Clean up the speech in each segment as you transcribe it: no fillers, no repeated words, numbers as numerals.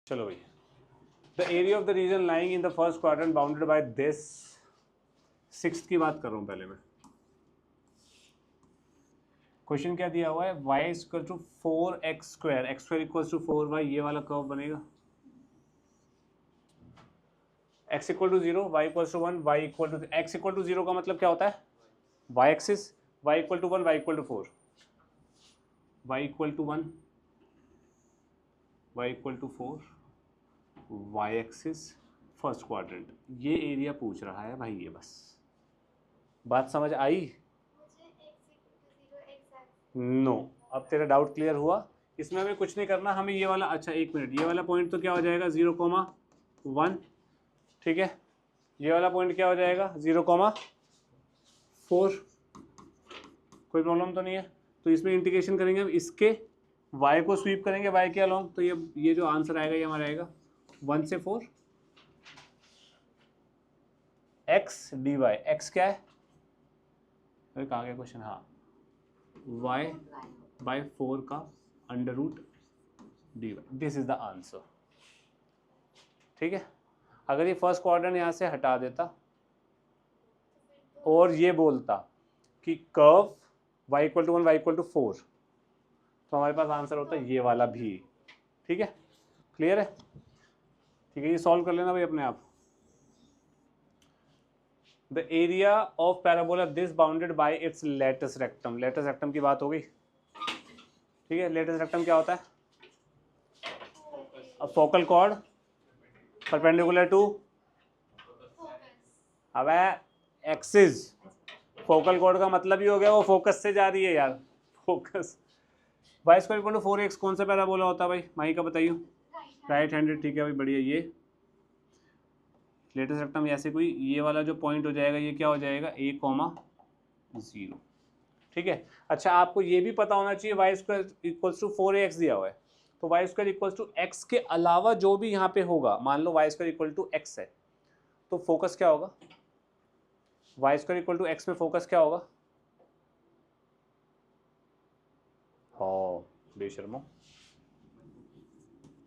चलो भाई, the area of the region lying in the first quadrant bounded by this, sixth की बात कर रहा हूँ पहले मैं। क्वेश्चन क्या दिया हुआ है, y equal to 4x square, x square equal to 4y, ये वाला कर्व बनेगा। x equal to 0, y equal to 1, y equal to, x equal to 0 का मतलब क्या होता है, y axis, y equal to 1, y equal to 4, y equal to 1, y equal to 4, y axis first quadrant, ये area पूछ रहा है भाई। ये बस बात समझ आई? नो अब तेरा डाउट क्लियर हुआ। इसमें हमें कुछ नहीं करना, हमें ये वाला, अच्छा एक मिनट, ये वाला पॉइंट तो क्या हो जाएगा 0,1, ठीक है। ये वाला पॉइंट क्या हो जाएगा 0,4, कोई प्रॉब्लम तो नहीं है। तो इसमें इंटीग्रेशन करेंगे हम, इसके y को स्वीप करेंगे y के अलोंग, तो ये जो आंसर आएगा ये हमारा आएगा 1 से 4 x dy। x क्या है, कहाँ गया क्वेश्चन, हाँ, y बाय 4 का under root dy, this is the answer. ठीक है, अगर ये फर्स्ट क्वाड्रेंट यहाँ से हटा देता और ये बोलता कि curve y equal to 1, y equal to 4, तो हमारे पास आंसर होता है ये वाला भी। ठीक है, क्लियर है? ठीक है, ये सॉल्व कर लेना भाई अपने आप। The area of parabola this bounded by its latus rectum, latus rectum की बात हो गई। ठीक है, लेटस रेक्टम क्या होता है, a focal chord perpendicular to, अब एक्सिस, फोकल कॉर्ड का मतलब ही हो गया वो फोकस से जा रही है यार, focus. Y square equal to 4x कौन सा पैराबोला होता है भाई, माही का बताइए। राइट हैंडेड, ठीक है भाई, बढ़िया। ये लेटेस्ट रेक्टम ऐसे कोई, ये वाला जो पॉइंट हो जाएगा ये क्या हो जाएगा a,0, ठीक है। अच्छा, आपको ये भी पता होना चाहिए Y square equals to 4ax दिया हुआ है, तो y square equals to x के अलावा जो भी यहाँ पे होगा, मान लो y square equal to x है, तो फोकस क्या होगा, y square equal to x में फोकस क्या होगा, हाँ बेशर्मो,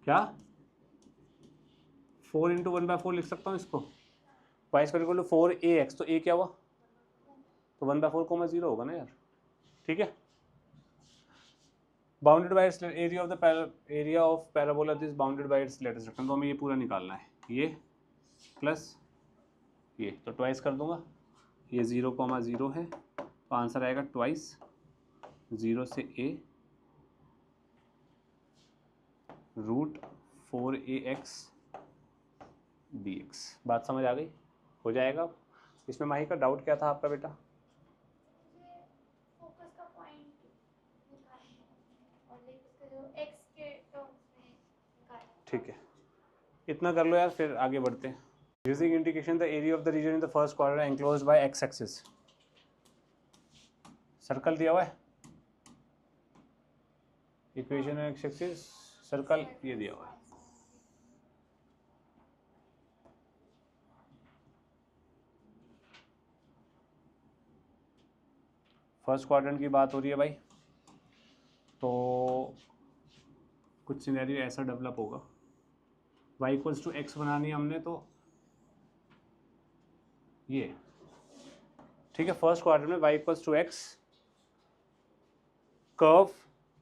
क्या 4 इंटू 1/4 लिख सकता हूँ इसको, Y square equal to 4ax, तो a क्या हुआ, तो 1/4,0 होगा ना यार। ठीक है, bounded by it's area of the area of parabola this bounded by it's latus rectum, तो हमें ये पूरा निकालना है, ये प्लस ये, तो ट्वाइस कर दूंगा, ये 0,0 है, तो आंसर आएगा ट्वाइस 0 से a रूट 4ax dx। बात समझ आ गई? हो जाएगा। इसमें माही का डाउट क्या था आपका बेटा? ठीक है, इतना कर लो यार, फिर आगे बढ़ते हैं। Using indication the area of the region in the first quadrant enclosed by x axis, circle दिया हुआ है, इक्वेशन में एक्स एक्सिस सर्कल ये दिया हुआ है। फर्स्ट क्वाड्रेंट की बात हो रही है भाई, तो कुछ सिनेरियो ऐसा डेवलप होगा, y इक्वल्स टू एक्स बनानी है हमने, तो ये ठीक है, फर्स्ट क्वाड्रेंट में y equals to x, curve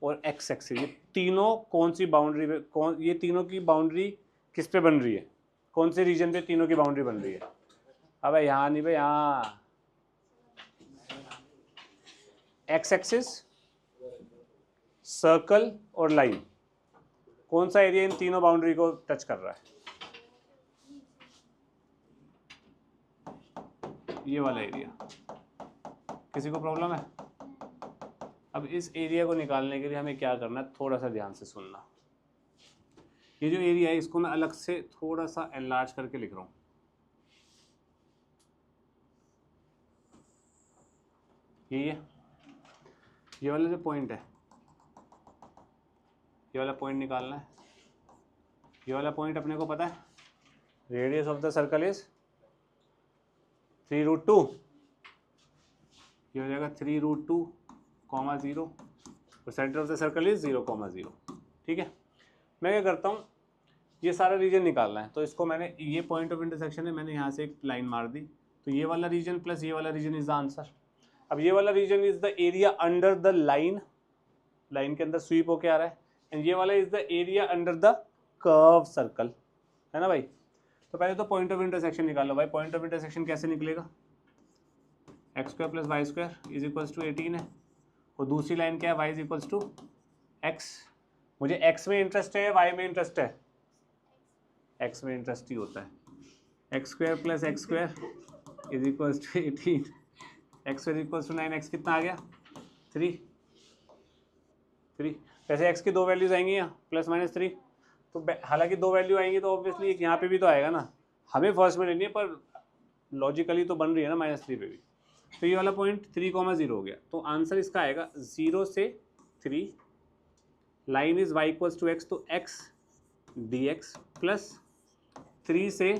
और एक्स एक्सिस, ये तीनों कौन सी बाउंड्री पे, कौन, ये तीनों की बाउंड्री किस पे बन रही है, कौन से रीजन पे तीनों की बाउंड्री बन रही है? अबे यहाँ नहीं भाई, यहाँ एक्स एक्सिस, सर्कल और लाइन, कौन सा एरिया इन तीनों बाउंड्री को टच कर रहा है? ये वाला एरिया। किसी को प्रॉब्लम है? अब इस एरिया को निकालने के लिए हमें क्या करना है, थोड़ा सा ध्यान से सुनना। ये जो एरिया है इसको मैं अलग से थोड़ा सा एनलार्ज करके लिख रहा हूँ। ये वाला जो पॉइंट है, ये वाला पॉइंट निकालना है। ये वाला पॉइंट अपने को पता है, radius of the circle is 3√2, ये हो जाएगा 3√2,0 और centre of the circle is 0,0। ठीक है, मैं क्या करता हूँ, ये सारा रीजन निकालना है, तो इसको मैंने, ये पॉइंट ऑफ इंटरसेक्शन है, मैंने यहाँ से एक लाइन मार दी, तो ये वाला रीजन प्लस ये वाला रीजन इज द आंसर। अब ये वाला region is the area under the line, line के अंदर स्वीप होके आ रहा है, एंड ये वाला is the area under the curve circle, है ना भाई। तो पहले तो पॉइंट ऑफ इंटरसेक्शन निकालो भाई। पॉइंट ऑफ इंटरसेक्शन कैसे निकलेगा, x square plus y square is equals to 18 है, और दूसरी लाइन क्या है, y is equals to x. मुझे एक्स में इंटरेस्ट है या वाई में इंटरेस्ट है, एक्स में इंटरेस्ट ही होता है। X square plus x square is equals to 18, x square equals to 9, x कितना आ गया 3। वैसे एक्स की दो वैल्यूज आएंगी यहाँ प्लस माइनस 3, तो हालांकि दो वैल्यू आएंगी तो ऑब्वियसली एक यहाँ पे भी तो आएगा ना, हमें फर्स्ट में लेनी है पर लॉजिकली तो बन रही है ना -3 पे भी। तो ये वाला पॉइंट 3,0 हो गया, तो आंसर इसका आएगा 0 से 3, line is y equals to x, तो एक्स डी एक्स प्लस 3 से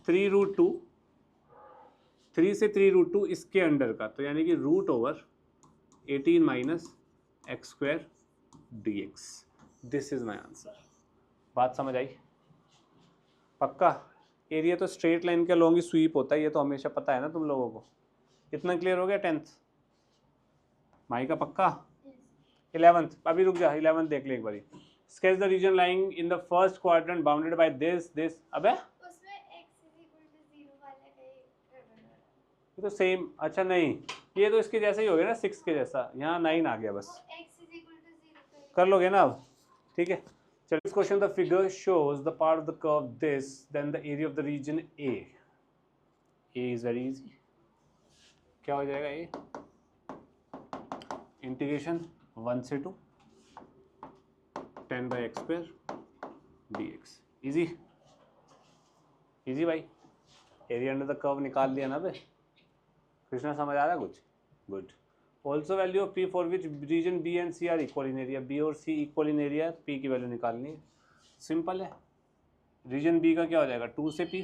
3√2, 3 से 3√2 इसके अंडर का, तो यानी कि √18 minus x square D x. This is my answer. बात समझ आई? पक्का? एरिया तो स्ट्रेट लाइन के लॉन्ग ही स्वीप होता है, ये तो हमेशा पता है ना तुम लोगों को। इतना क्लियर हो गया 10th माई का? पक्का? 11th अभी रुक जा, 11th देख ले एक बारी। Sketch the region lying in the first quadrant bounded by this. अबे ये तो सेम, अच्छा नहीं, ये तो इसके जैसा ही हो गया ना, 6 के जैसा, यहाँ 9 आ गया बस। कर लोगे ना अब? ठीक है चलो, इस question the figure shows the part of the curve this, then the area of the region A. A is very easy, क्या हो जाएगा ए, इंटीग्रेशन 1 से 2 10/x² dx। इजी इजी भाई, एरिया अंडर द कर्व निकाल लिया ना बे। कृष्णा समझ आ रहा है कुछ? Good. Also value of p for which region B and C are equal in area, B और C equal in area, p की वैल्यू निकालनी है, सिंपल है। रीजन बी का क्या हो जाएगा 2 से p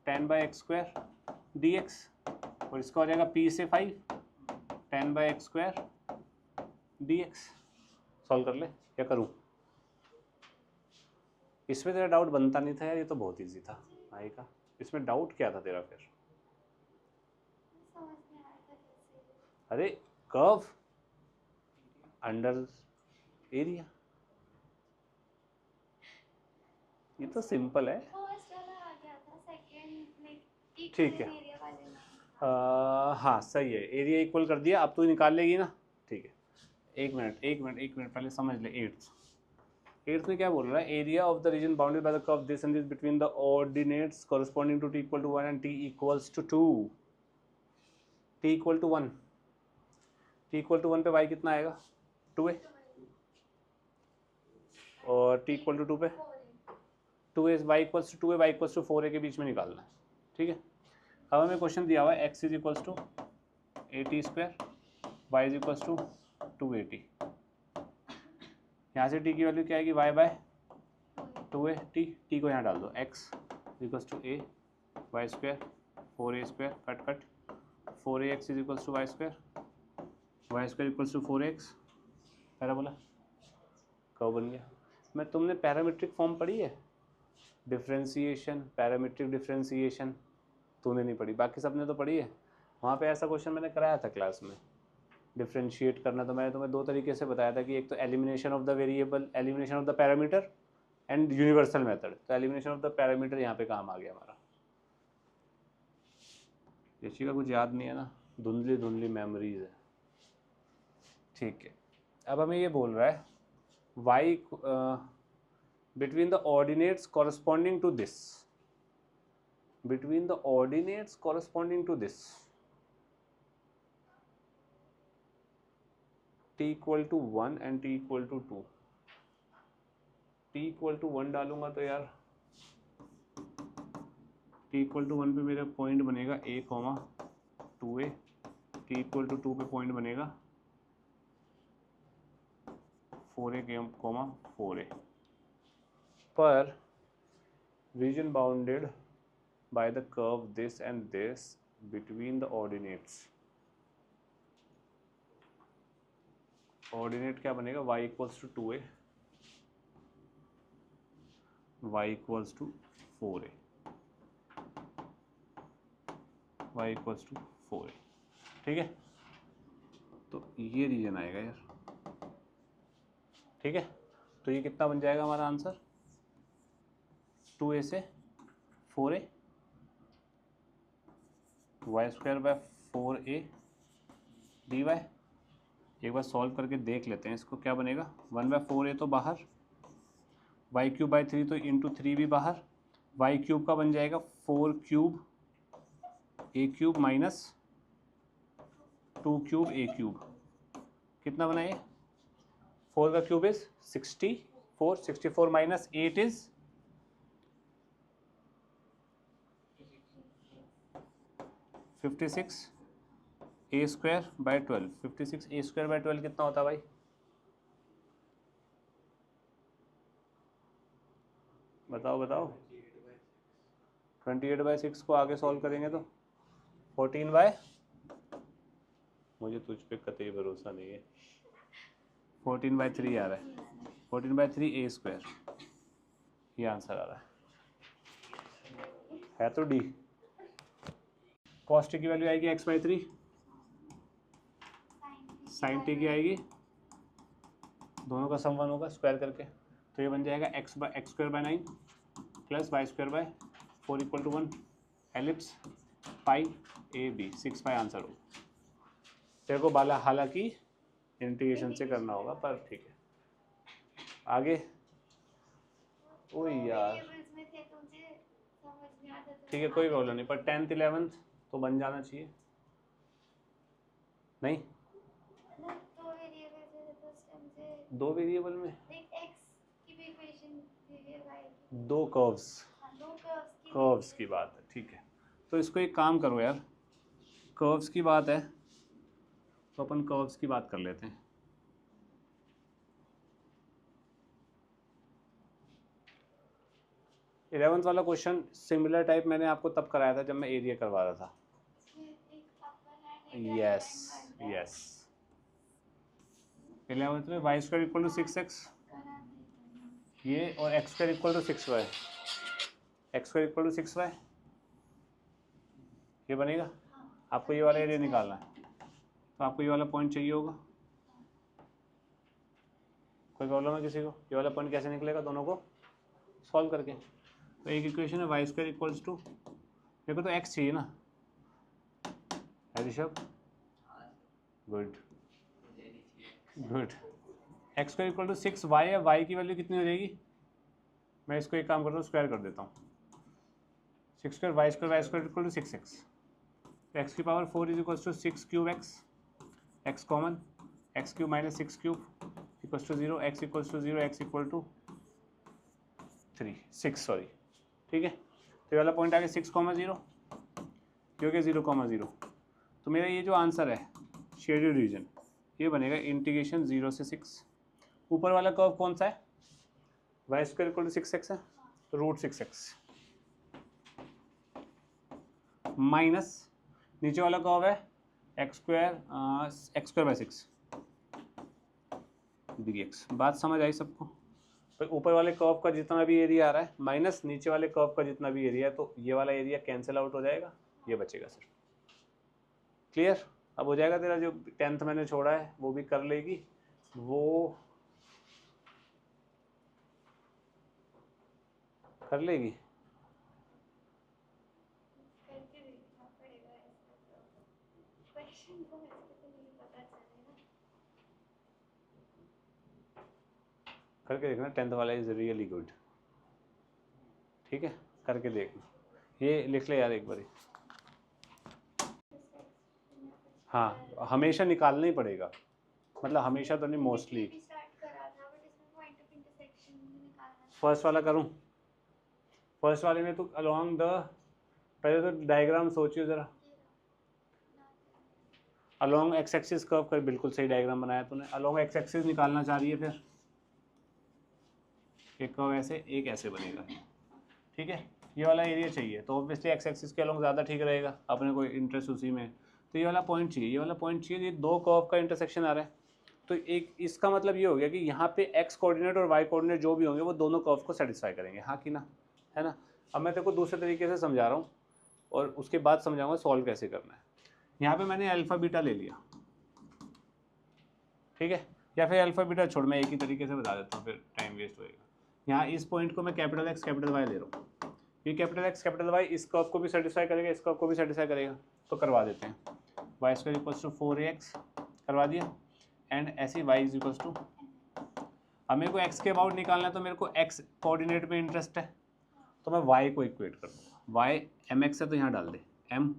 10/x² dx, और इसका हो जाएगा p से 5 10/x² dx। सॉल्व कर ले, क्या करूँ? इसमें तेरा डाउट बनता नहीं था यार, ये तो बहुत इजी था भाई का। इसमें डाउट क्या था तेरा फिर? अरे कर्व अंडर एरिया, ये तो सिंपल है। ठीक है, हाँ सही है, एरिया इक्वल कर दिया, अब तू निकाल लेगी ना। ठीक है, एक मिनट पहले समझ ले। एट्थ में क्या बोल रहा है, area of the region bounded by the curve this and this between the ordinates corresponding to t equal to 1 and t equals to 2। t equal to 1, t equal to 1 पे y कितना आएगा 2a, और t equal to 2 पे 2a, y equals to 2a, y equals to 4a के बीच में निकालना है। ठीक है, अब हमें क्वेश्चन दिया हुआ है x is equals to 80² y is equals to 280। यहाँ से t की वैल्यू क्या आएगी, y बाय 2a, t को यहाँ डाल दो, x equals to a y square 4a² cut 4ax is equals to y square equals to 4x, parabola curve बन गया। मैं तुमने पैरामीट्रिक फॉर्म पढ़ी है, डिफरेंशिएशन, पैरामीट्रिक डिफरेंशिएशन तूने नहीं पढ़ी, बाकी सबने तो पढ़ी है। वहाँ पे ऐसा क्वेश्चन मैंने कराया था क्लास में, डिफरेंशिएट करना। तो मैंने तुम्हें दो तरीके से बताया था कि एक तो elimination of the variable, elimination of the parameter and universal method. तो एलिमिनेशन ऑफ द पैरामीटर यहाँ पे काम आ गया हमारा। किसी का कुछ याद नहीं है ना, धुंधली मेमोरीज है। ठीक है, अब हमें ये बोल रहा है y between the ordinates corresponding to this, between the ordinates corresponding to this t equal to 1 and t equal to 2, t equal to 1 डालूंगा तो यार t equal to 1 पे मेरा पॉइंट बनेगा a, 2a, t equal to 2 पे point बनेगा 4a, 4a, पर region bounded by the curve this and this between the ordinates, ordinate क्या बनेगा y equals to 2a, y equals to 4a, y equals to 4a, ठीक है। तो ये reason आएगा यार, ठीक है। तो ये कितना बन जाएगा हमारा आंसर, 2a से 4a, Y square bye 4a dy। एक बार सॉल्व करके देख लेते हैं इसको, क्या बनेगा, 1/4a तो बाहर, वाई क्यूब बाई 3 तो इंटू 3 भी बाहर, वाई क्यूब का बन जाएगा 4 cube a cube minus 2 cube a cube, कितना बना ये, 4 का cube is 64, 64 minus 8 is 56 a square by 12, 56 a square by 12 कितना होता है भाई, बताओ बताओ, 28/6 को आगे सॉल्व करेंगे तो 14 मुझे तुझ पे कतई भरोसा नहीं है, 14/3 आ रहा है, 14/3 a स्क्वायर, ये आंसर आ रहा है तो डी। कॉस टी की वैल्यू आएगी x/3, साइन टी की आएगी, दोनों का सम 1 होगा स्क्वायर करके, तो ये बन जाएगा x square by 9 plus y square by 4 equal to 1, ellipse pi A B, 6 pi answer होगा। तेरे को बाला हालांकि इंटीग्रेशन से करना होगा, पर ठीक है। आगे, ओ यार ठीक है कोई प्रॉब्लम नहीं, पर 10th 11th तो बन जाना चाहिए, नहीं दो वेरिएबल में दो कर्व्स की बात है, ठीक है। तो इसको एक काम करो यार, कर्व्स की बात है तो अपन कर्व्स की बात कर लेते हैं। इलेवेंथ वाला क्वेश्चन सिमिलर टाइप मैंने आपको तब कराया था जब मैं एरिया करवा रहा था। यस यस, 11th में Y square equal to 6x ये, और x square equal to 6y, x square equal to 6y, ये बनेगा। आपको ये वाला एरिया निकालना है, तो आपको ये वाला पॉइंट चाहिए होगा। कोई प्रॉब्लम है किसी को, ये वाला पॉइंट कैसे निकलेगा, दोनों को सॉल्व करके। तो एक इक्वेशन है वाई स्क्वायर इक्वल्स टू, देखो तो एक्स चाहिए ना, Rishabh, good good, x square equal to 6y है, y की वैल्यू कितनी हो जाएगी, मैं इसको एक काम करता हूँ स्क्वायर कर देता हूँ, 6 square y square equal to 6x, x की power 4 is equal to 6 cube x common, x cube minus 6 cube equal to 0, x equal to 0, x equal to 6 sorry, ठीक है। तो ये वाला पॉइंट आ गया 6,0 क्योंकि 0,0, तो मेरा ये जो आंसर है शेडेड रीजन, ये बनेगा इंटीग्रेशन 0 से 6। ऊपर वाला कर्व कौन सा है, Y square equal to 6x है, तो √6x माइनस नीचे वाला कर्व है एक्स स्क्वायर बाय 6 dx। बात समझ आई सबको। तो ऊपर वाले कर्व का जितना भी एरिया आ रहा है माइनस नीचे वाले कर्व का जितना भी एरिया है, तो ये वाला एरिया कैंसिल आउट हो जाएगा, ये बचेगा सिर्फ। क्लियर, अब हो जाएगा तेरा जो 10th मैंने छोड़ा है वो भी कर लेगी, वो कर लेगी। करके देखना, 10th वाला इज रियली गुड, ठीक है करके देखना। ये लिख ले यार एक बारी, हाँ हमेशा निकालना ही पड़ेगा, मतलब हमेशा तो नहीं, मोस्टली। फर्स्ट वाला करूँ, फर्स्ट वाले में तो अलोंग द, पहले तो डायग्राम सोचियो जरा, अलोंग एक्स एक्सिस कर्व कर, बिल्कुल सही डायग्राम बनाया तूने, अलोंग एक्स एक्सिस निकालना चाह रही है, फिर एक कर्व ऐसे एक ऐसे बनेगा, ठीक है। ये वाला एरिया चाहिए तो ऑब्वियसली एक्स एक्सिस के अलोंग ज़्यादा ठीक रहेगा, अपने को इंटरेस्ट उसी में। तो ये वाला पॉइंट चाहिए, ये वाला पॉइंट चाहिए, ये दो कर्व का इंटरसेक्शन आ रहा है, तो एक इसका मतलब ये हो गया कि यहाँ पे एक्स कोऑर्डिनेट और वाई कोऑर्डिनेट जो भी होंगे वो दोनों कर्व को सेटिस्फाई करेंगे, हाँ कि ना, है ना। अब मैं तेरे को दूसरे तरीके से समझा रहा हूँ और उसके बाद समझाऊंगा सॉल्व कैसे करना है। यहाँ पे मैंने अल्फा बीटा ले लिया, ठीक है, या फिर अल्फा बीटा छोड़, मैं एक ही तरीके से बता देता हूँ, फिर टाइम वेस्ट होएगा। यहाँ इस पॉइंट को मैं कैपिटल एक्स कैपिटल वाई ले रहा हूँ, ये कैपिटल एक्स कैपिटल वाई इस कर्व को भी सेटिस्फाई करेगा, इस कर्व को भी सेटिस्फाई करेगा, तो करवा देते हैं। Y square equals to 4ax करवा दिया, एंड ऐसे वाई इज इक्वल्स टू, अब मेरे को एक्स के अबाउट निकालना है तो मेरे को एक्स कोऑर्डिनेट में इंटरेस्ट है, तो मैं वाई को इक्वेट कर दूँगा, वाई एम एक्स है तो यहाँ डाल दे m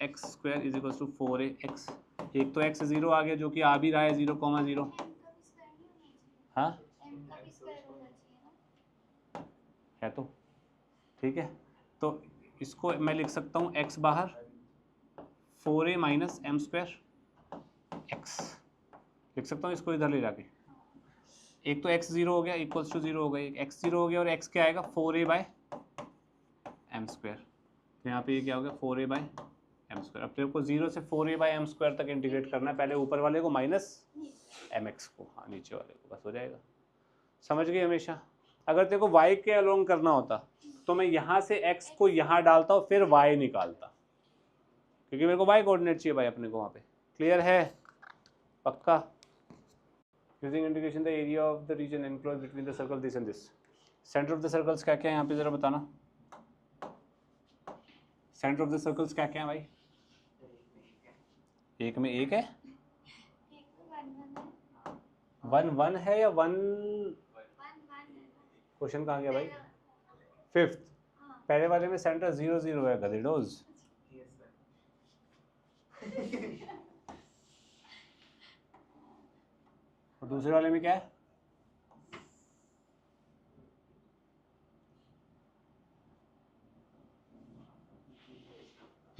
x square is equals to 4ax, एक तो एक्स 0 आ गया जो कि आ भी रहा है 0,0, हाँ है तो ठीक है, तो इसको मैं लिख सकता हूँ x बाहर 4a minus M square x लिख सकता हूँ इसको इधर ले जाके, एक तो x 0 हो गया इक्वल्स टू 0 हो गया, x 0 हो गया और x क्या आएगा 4a बाय एम स्क्वायर, तो यहाँ पे ये क्या हो गया 4a बाय एम स्क्वायर। अब तेरे को 0 से 4a बाय एम स्क्वायर तक इंटीग्रेट करना है, पहले ऊपर वाले को माइनस एम एक्स को, हाँ नीचे वाले को, बस हो जाएगा। समझ गए हमेशा। अगर तेरे को y के अलोंग करना होता तो मैं यहाँ से x को यहाँ डालता और फिर y निकालता, क्योंकि मेरे को y कोऑर्डिनेट चाहिए भाई अपने को वहाँ पे। क्लियर है पक्का? Using integration the area of the region enclosed between the circle this and this. Centre of the circles क्या क्या है यहाँ पे जरा बताना, सेंटर ऑफ द सर्कल्स क्या क्या है भाई? एक में एक है, 1 1 है या 1, क्वेश्चन कहाँ गया भाई? 5th, पहले वाले में सेंटर 0 0 है गधेडोज। और दूसरे वाले में क्या है?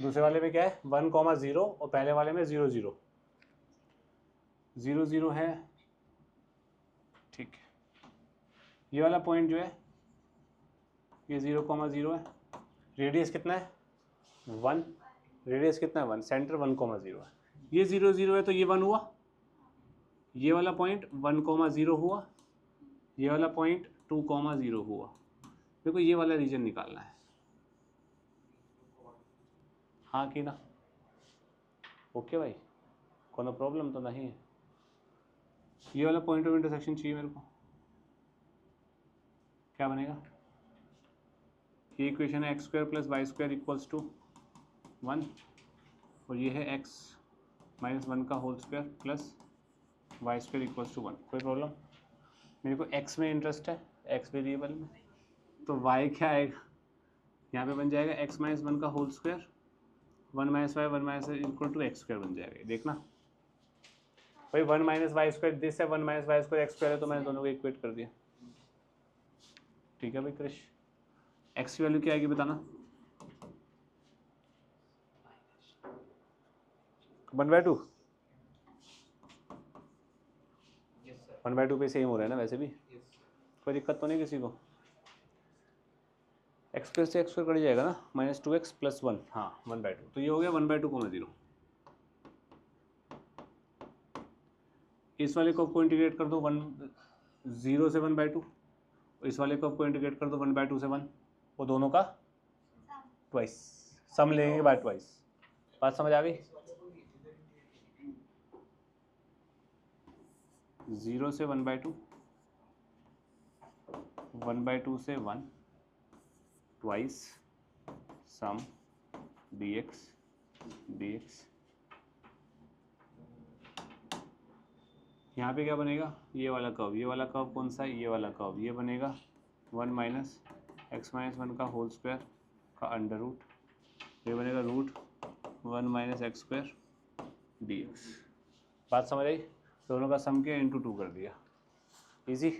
दूसरे वाले में क्या है? 1,0 और पहले वाले में 0 0 0 0 है, ठीक है। ये वाला पॉइंट जो है ये 0,0 है, रेडियस कितना है 1, रेडियस कितना है 1, सेंटर 1,0 है, ये 0 0 है तो ये 1 हुआ, ये वाला पॉइंट 1,0 हुआ, ये वाला पॉइंट 2,0 हुआ। देखो ये वाला रीजन निकालना है, हाँ कि ना? ओके भाई, कोनो प्रॉब्लम तो नहीं है? ये वाला पॉइंट ऑफ इंटरसेक्शन चाहिए मेरे को, क्या बनेगा? ये इक्वेशन है x square plus y square equals to 1 और ये है x माइनस 1 का whole square plus y square equals to 1। कोई प्रॉब्लम? मेरे को x में इंटरेस्ट है, x वेरिएबल में, तो y क्या आएगा यहाँ पे बन जाएगा x माइनस 1 का whole square 1 minus y 1 minus equal to x square बन जाएगा। देखना भाई 1 माइनस वाई स्क्वायर दिस है, 1 minus y square x square है, तो मैंने दोनों को इक्वेट कर दिया। ठीक है भाई क्रिश, x की वैल्यू क्या आएगी बताना? 1/2, 1/2 पे सेम हो रहा है ना वैसे भी, कोई दिक्कत तो नहीं किसी को? एक्स स्क्वायर से एक्स स्क्वायर कट जाएगा ना, -2x + 1, हाँ 1/2, तो ये हो गया 1/2,0। इस वाले को इंटीग्रेट कर दो 0 से 1/2, इस वाले को इंटीग्रेट कर दो 1/2 से 1, वो दोनों का ट्वाइस, सम लेंगे बाय ट्वाइस। बात समझ आ गई? 0 से 1/2, 1/2 से 1 ट्वाइस सम dx dx। यहाँ पे क्या बनेगा? ये वाला कर्व, ये वाला कर्व कौन सा है? ये वाला कर्व, ये बनेगा 1 माइनस एक्स माइनस 1 का होल स्क्वायर का अंडर रूट, ये बनेगा √1 माइनस एक्स स्क्वायर dx। बात समझ आई? दोनों का सम किया × 2 कर दिया, इजी।